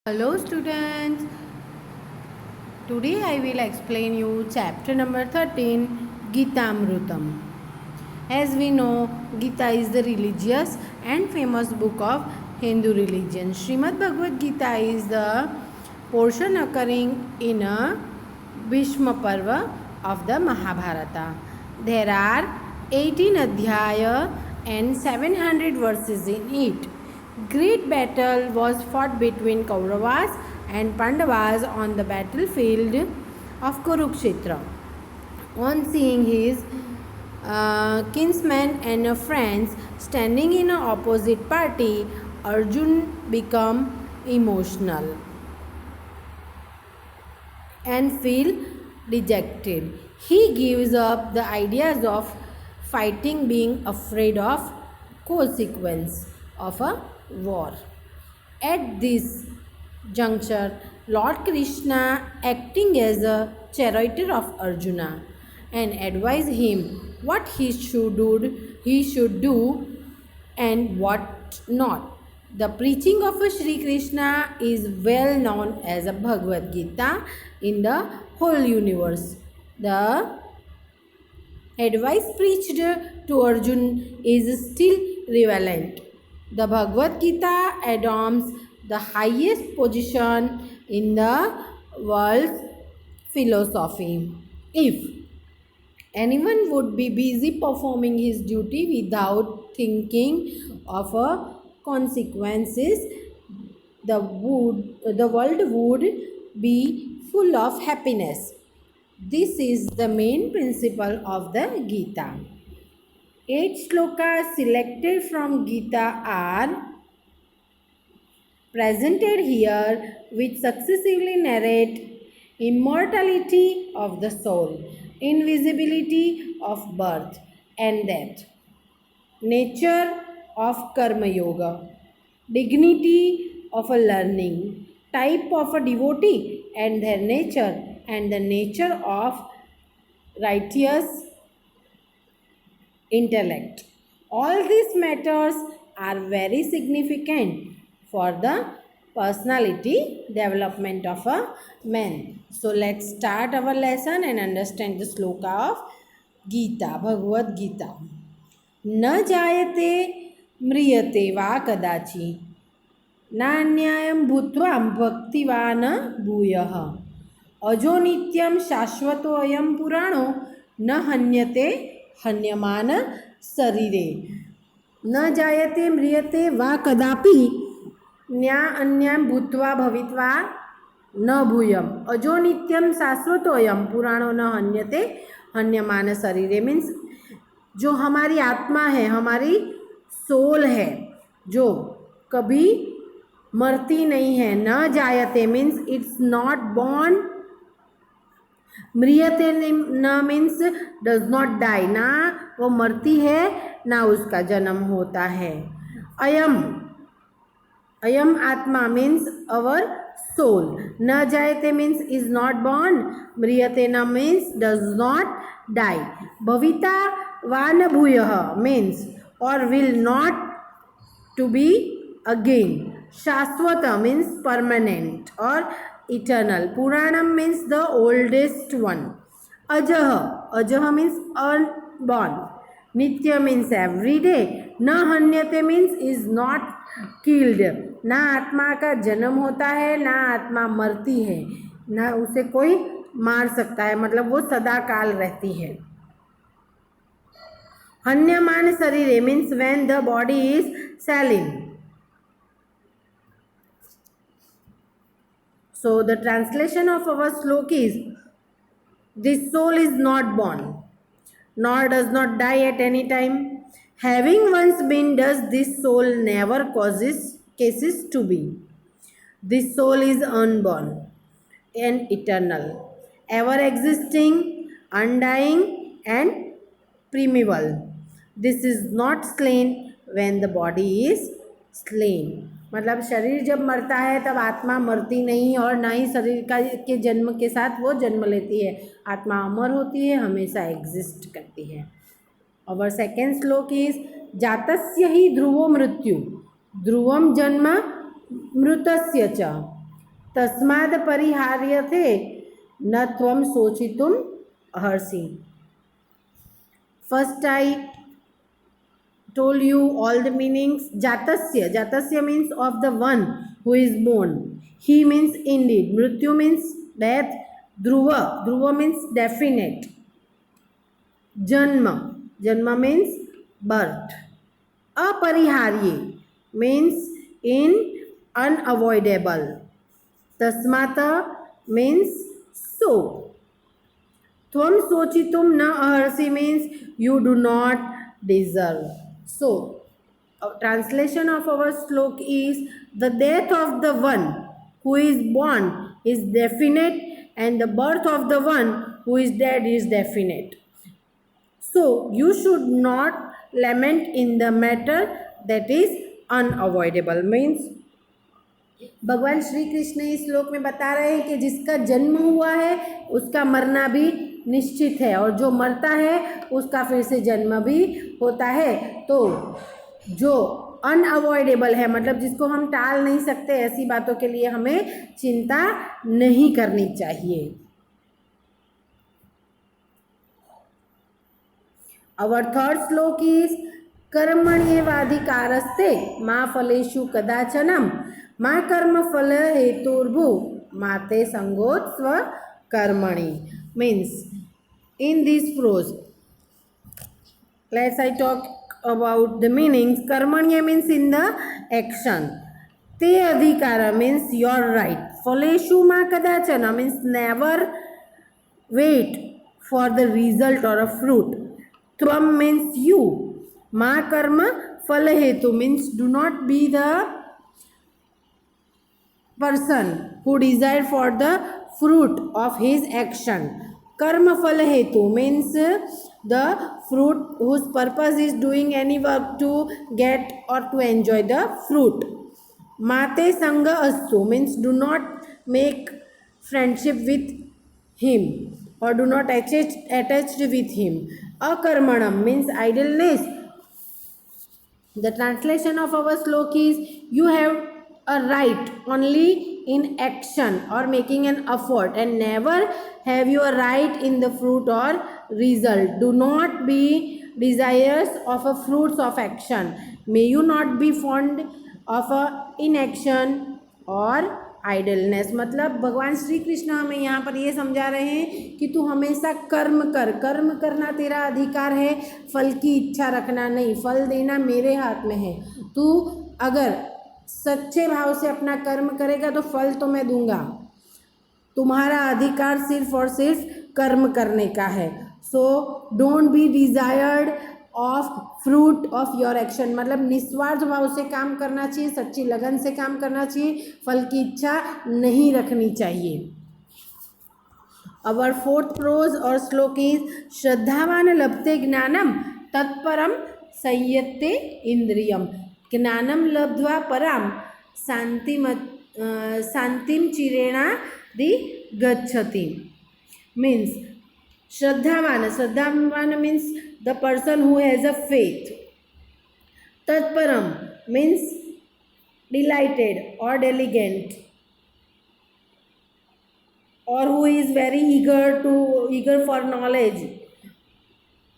Hello students, today I will explain you chapter number 13 Gitamrutam. As we know, Gita is the religious and famous book of Hindu religion. Srimad Bhagavad Gita is the portion occurring in a Bhishma Parva of the Mahabharata. There are 18 adhyaya and 700 verses in it. Great battle was fought between Kauravas and Pandavas on the battlefield of Kurukshetra. On seeing his kinsmen and friends standing in an opposite party, Arjun became emotional and feel dejected. He gives up the ideas of fighting, being afraid of consequence of a war. At this juncture, Lord Krishna, acting as a charioteer of Arjuna, and advised him what he should do and what not. The preaching of Sri Krishna is well known as a Bhagavad Gita in the whole universe. The advice preached to Arjun is still relevant. The Bhagavad Gita adorns the highest position in the world's philosophy. If anyone would be busy performing his duty without thinking of consequences, the world would be full of happiness. This is the main principle of the Gita. 8 shlokas selected from Gita are presented here, which successively narrate immortality of the soul, invisibility of birth and death, nature of karma yoga, dignity of a learning, type of a devotee and their nature, and the nature of righteous intellect. All these matters are very significant for the personality development of a man. So let's start our lesson and understand the sloka of Gita, Bhagavad Gita. न जायते म्रियते वा कदाचि नान्यायं भूत्वा भक्तिवान् भूयः अजो नित्यं शाश्वतोऽयं पुराणो न हन्यते हन्यमान शरीरे न जायते म्रियते वा कदापि न्या अन्यां भूत्वा भवित्वा न भूयम अजो नित्यम शाश्वतोयम पुराणो न हन्यते हन्यमान शरीरे मीन्स जो हमारी आत्मा है, हमारी सोल है, जो कभी मरती नहीं है. न जायते मीन्स इट्स नॉट बॉर्न. म्रियते न मीन्स डज नॉट डाई, ना वो मरती है ना उसका जन्म होता है. अयम अयम आत्मा मीन्स अवर सोल. न जायते मीन्स इज नॉट बॉर्न. म्रियते न मीन्स डज नॉट डाई. भविता वान भूयः means or will not to be again. शाश्वत means permanent or eternal. Puranam means the oldest one. Ajah means unborn. Nitya means every day. Na hanyate means is not killed. ना आत्मा का जन्म होता है, ना आत्मा मरती है, ना उसे कोई मार सकता है, मतलब वो सदा काल रहती है. हन्यमान शरीरे means when the body is selling. So the translation of our slok is, this soul is not born, nor does not die at any time. Having once been, does this soul never cases to be. This soul is unborn and eternal, ever existing, undying and primeval. This is not slain when the body is slain. मतलब शरीर जब मरता है तब आत्मा मरती नहीं और ना ही शरीर का के जन्म के साथ वो जन्म लेती है. आत्मा अमर होती है, हमेशा एग्जिस्ट करती है. और सेकेंड श्लोक इज जातस्य ही ध्रुवो मृत्यु ध्रुवम जन्म मृतस्य च तस्माद् परिहार्यते न त्वं शोचितुम् अर्हसि. First I told you all the meanings. Jatasya means of the one who is born. He means indeed. Mrityu means death. Dhruva means definite. Janma means birth. Apariharye means in unavoidable. Tasmata means so. Tvam sochitum na aharsi means you do not deserve. So, translation of our slok is the death of the one who is born is definite and the birth of the one who is dead is definite. So, you should not lament in the matter that is unavoidable. Means भगवान श्री कृष्ण इस श्लोक में बता रहे हैं कि जिसका जन्म हुआ है उसका मरना भी निश्चित है और जो मरता है उसका फिर से जन्म भी होता है. तो जो अनअवॉइडेबल है मतलब जिसको हम टाल नहीं सकते, ऐसी बातों के लिए हमें चिंता नहीं करनी चाहिए. Our third slok is कर्मण्येवाधिकारस्ते मा फलेषु कदाचनम मा कर्म फल हेतुर्भु माते संगोत्स्व कर्मणि. Means in this prose, let's I talk about the meanings. Karmanya means in the action. Te adhikara means your right. Faleshu ma kadachana means never wait for the result or a fruit. Tvam means you. Ma karma falahetu means do not be the person who desire for the fruit of his action. Karma phala hetu means the fruit whose purpose is doing any work to get or to enjoy the fruit. Mate sanga astu means do not make friendship with him or do not attached with him. Akarmanam means idleness. The translation of our slok is you have a right only in action or making an effort and never have you a right in the fruit or result. Do not be desirous of a fruits of action. May you not be fond of a inaction or idleness. मतलब भगवान श्री कृष्ण हमें यहाँ पर ये समझा रहे हैं कि तू हमेशा कर्म कर. कर्म करना तेरा अधिकार है, फल की इच्छा रखना नहीं. फल देना मेरे हाथ में है. तू अगर सच्चे भाव से अपना कर्म करेगा तो फल तो मैं दूंगा. तुम्हारा अधिकार सिर्फ और सिर्फ कर्म करने का है. So don't be desired of fruit of your action. मतलब निस्वार्थ भाव से काम करना चाहिए, सच्ची लगन से काम करना चाहिए, फल की इच्छा नहीं रखनी चाहिए. अवर फोर्थ प्रोज और श्लोक इज श्रद्धावान लभते ज्ञानम तत्परम संयत्ते इंद्रियम. ज्ञानम लब्ध्वा पराम शांतिम चिरेणादि गच्छति. मीन्स श्रद्धावान means the person who has a faith. Tatparam means delighted or diligent or who is very eager for knowledge.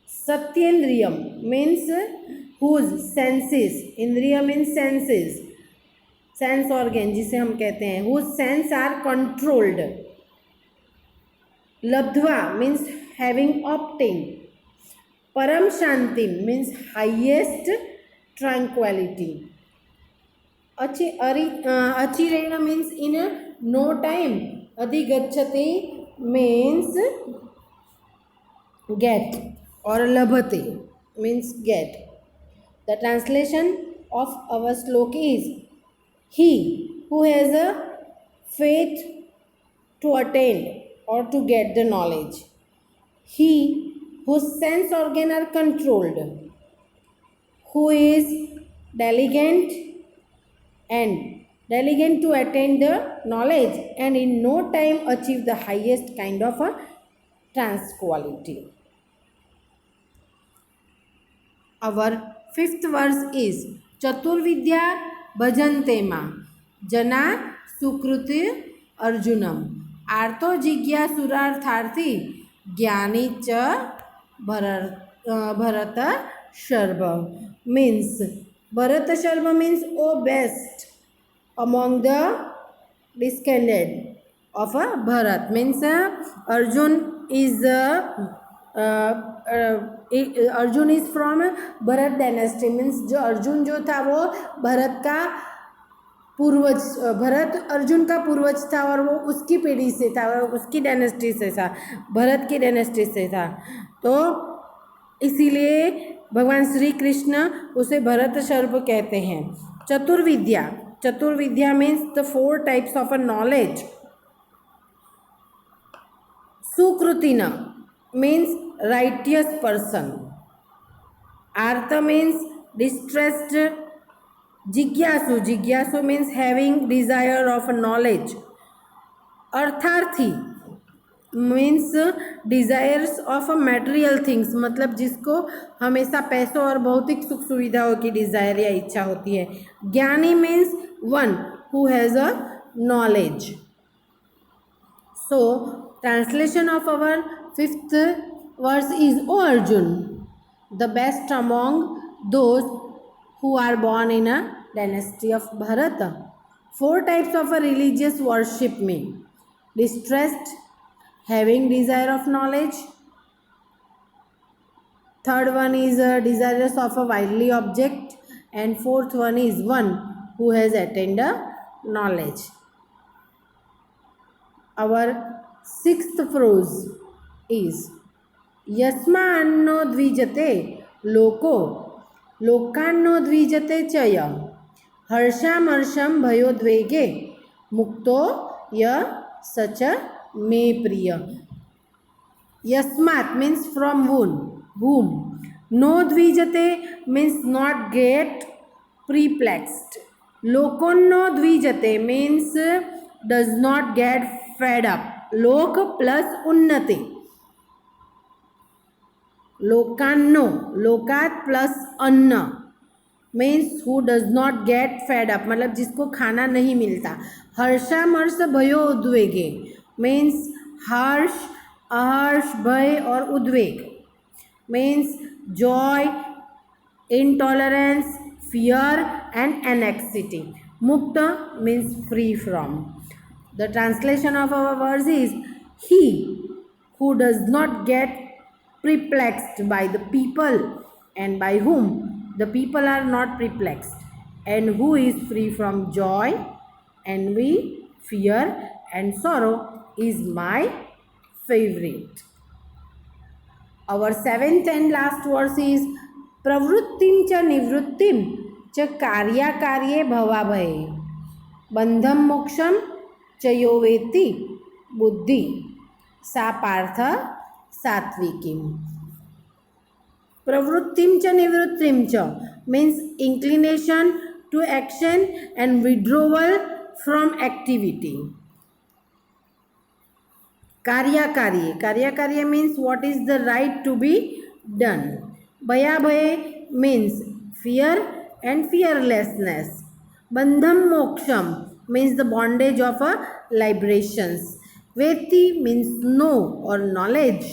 Satyendriyam means whose senses, indriya means senses, sense organ जिसे हम कहते हैं, whose sense are controlled. Labdhva means having obtained. Param Shanti means highest tranquility. Achirena means in no time. Adhigacchati means get or labhate means get. The translation of our slok is he who has a faith to attain or to get the knowledge. He whose sense organs are controlled, who is diligent to attain the knowledge and in no time achieve the highest kind of a tranquility. Our fifth verse is Chaturvidya bhajante ma jana sukriti अर्जुनम आर्तो जिज्ञासुरार्थार्थी ज्ञानी च भरत शर्व means भरत शर्व means O best among the descendant of a Bharat means Arjun is Arjun is from Bharat dynasty means जो अर्जुन जो था वो भरत का पूर्वज भरत अर्जुन का पूर्वज था और वो उसकी पीढ़ी से था उसकी डायनेस्टी से था भरत की डायनेस्टी से था तो इसीलिए भगवान श्री कृष्ण उसे भरत शर्व कहते हैं। चतुर्विद्या चतुर्विद्या means the 4 types of a knowledge. सुकृतिन means righteous person. Artha means distressed. Jigyasu means having desire of knowledge. Artharthi means desires of material things मतलब जिसको हमेशा पैसों और भौतिक सुख सुविधाओं की डिज़ायर या इच्छा होती है। ज्ञानी means one who has a knowledge. So translation of our 5th verse is, O Arjun, the best among those who are born in a dynasty of Bharata. 4 types of a religious worship mean distressed, having desire of knowledge. Third one is desirous of a worldly object, and fourth one is one who has attained a knowledge. Our 6th prose is यस्मान्नो द्विजते लोको लोकान्नो द्विजते चय हर्षामर्षं भयोद्वेगे मुक्तो य सच मे प्रिय। यस्मात् means from whom no द्विजते means not get perplexed। लोकोन्नो द्विजते means does not get fed up। लोक plus उन्नति लोकान्नो लोकात प्लस अन्न means who does not get fed up मतलब जिसको खाना नहीं मिलता। हर्षामर्ष भयो उद्वेगे मीन्स हर्ष अहर्ष भय और उद्वेग means joy intolerance fear and anxiety. मुक्त means free from. The translation of our words is he who does not get perplexed by the people and by whom the people are not perplexed and who is free from joy, envy, fear and sorrow is my favorite. Our 7th and last verse is प्रवृत्तिं च निवृत्तिं च कार्याकार्ये भवाभये बंधं मोक्षं च यो वेत्ति बुद्धि सा पार्थ सात्विकीम। प्रवृत्तिम च निवृत्तिम च means inclination to action and withdrawal from activity. कार्य means what is the right to be done. भया भय means fear and fearlessness. बंधम मोक्षम means the bondage of a liberations. वेत्ति means know or knowledge.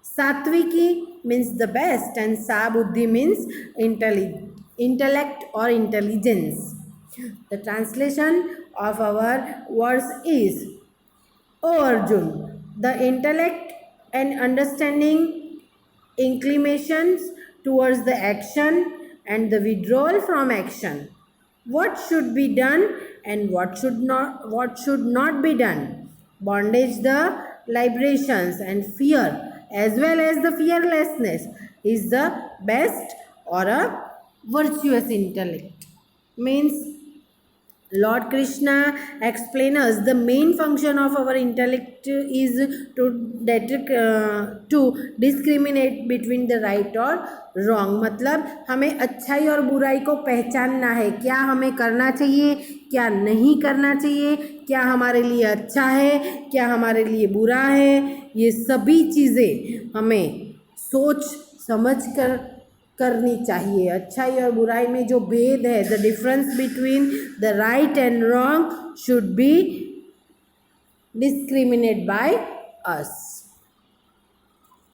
Satviki means the best and Sa Buddhi means intellect or intelligence. The translation of our verse is, O Arjun, the intellect and understanding inclinations towards the action and the withdrawal from action. What should be done and what should not be done. Bondage the liberations and fear as well as the fearlessness is the best or a virtuous intellect. Means Lord Krishna explains us the main function of our intellect is to discriminate between the right or wrong. मतलब हमें अच्छाई और बुराई को पहचानना है, क्या हमें करना चाहिए क्या नहीं करना चाहिए, क्या हमारे लिए अच्छा है क्या हमारे लिए बुरा है। ये सभी चीज़ें हमें सोच समझ कर करनी चाहिए। अच्छाई और बुराई में जो भेद है, the difference between the right and wrong should be discriminate by us.